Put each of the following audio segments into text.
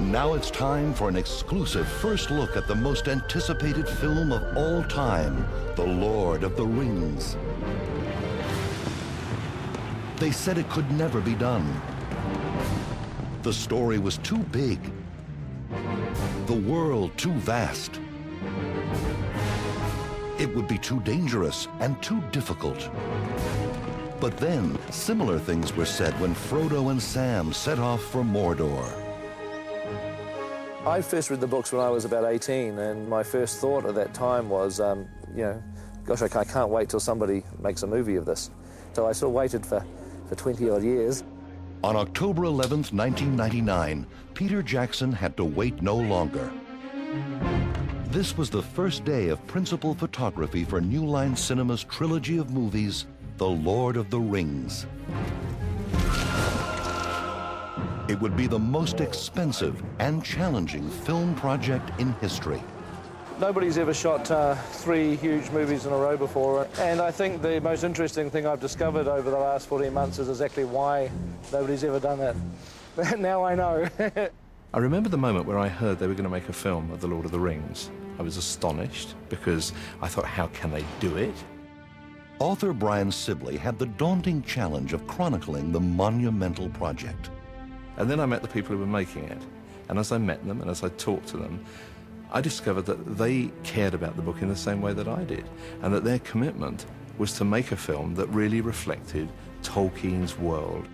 And now it's time for an exclusive first look at the most anticipated film of all time, The Lord of the Rings. They said it could never be done. The story was too big, the world too vast. It would be too dangerous and too difficult. But then, similar things were said when Frodo and Sam set off for Mordor. I first read the books when I was about 18, and my first thought at that time was, you know, gosh, I can't wait till somebody makes a movie of this. So I sort of waited for 20-odd years. On October 11th, 1999, Peter Jackson had to wait no longer. This was the first day of principal photography for New Line Cinema's trilogy of movies, The Lord of the Rings. It would be the most expensive and challenging film project in history. Nobody's ever shot 3 huge movies in a row before, and I think the most interesting thing I've discovered over the last 14 months is exactly why nobody's ever done that. Now I know. I remember the moment where I heard they were going to make a film of The Lord of the Rings. I was astonished because I thought, how can they do it? Author Brian Sibley had the daunting challenge of chronicling the monumental project. And then I met the people who were making it. And as I met them and as I talked to them, I discovered that they cared about the book in the same way that I did, and that their commitment was to make a film that really reflected Tolkien's world.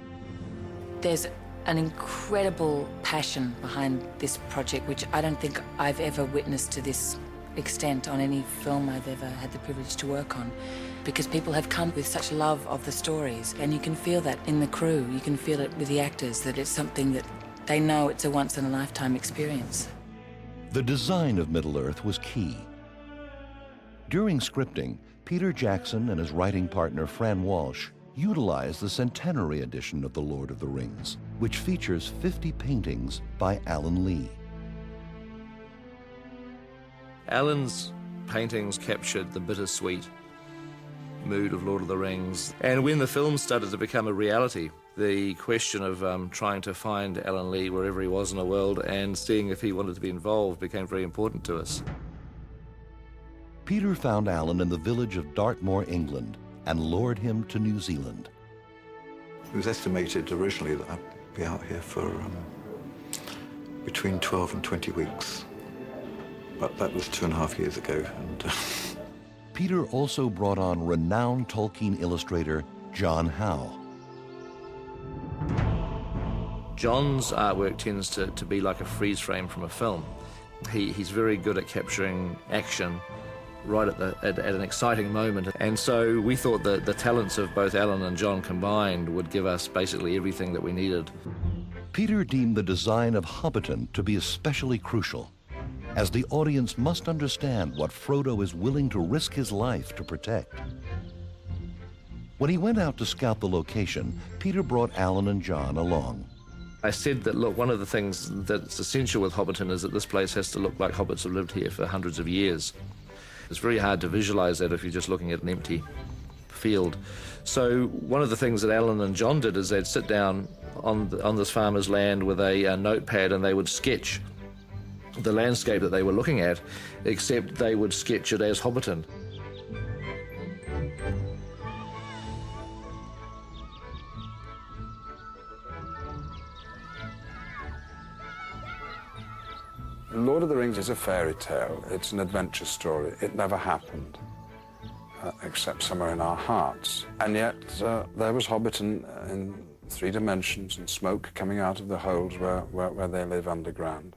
There's an incredible passion behind this project, which I don't think I've ever witnessed to this extent on any film I've ever had the privilege to work on, because people have come with such love of the stories, and you can feel that in the crew, you can feel it with the actors, that it's something that they know it's a once-in-a-lifetime experience. The design of Middle-earth was key. During scripting, Peter Jackson and his writing partner Fran Walsh utilized the centenary edition of The Lord of the Rings, which features 50 paintings by Alan Lee. Alan's paintings captured the bittersweet mood of Lord of the Rings. And when the film started to become a reality, the question of trying to find Alan Lee wherever he was in the world and seeing if he wanted to be involved became very important to us. Peter found Alan in the village of Dartmoor, England, and lured him to New Zealand. It was estimated originally that I'd be out here for between 12 and 20 weeks. But that was 2.5 years ago. And Peter also brought on renowned Tolkien illustrator John Howe. John's artwork tends to be like a freeze frame from a film. He's very good at capturing action right at an exciting moment. And so we thought that the talents of both Alan and John combined would give us basically everything that we needed. Peter deemed the design of Hobbiton to be especially crucial, as the audience must understand what Frodo is willing to risk his life to protect. When he went out to scout the location, Peter brought Alan and John along. I said that, look, one of the things that's essential with Hobbiton is that this place has to look like hobbits have lived here for hundreds of years. It's very hard to visualize that if you're just looking at an empty field. So one of the things that Alan and John did is they'd sit down on this farmer's land with a notepad, and they would sketch the landscape that they were looking at, except they would sketch it as Hobbiton. Lord of the Rings is a fairy tale. It's an adventure story. It never happened, except somewhere in our hearts. And yet there was Hobbiton in 3 dimensions and smoke coming out of the holes where they live underground.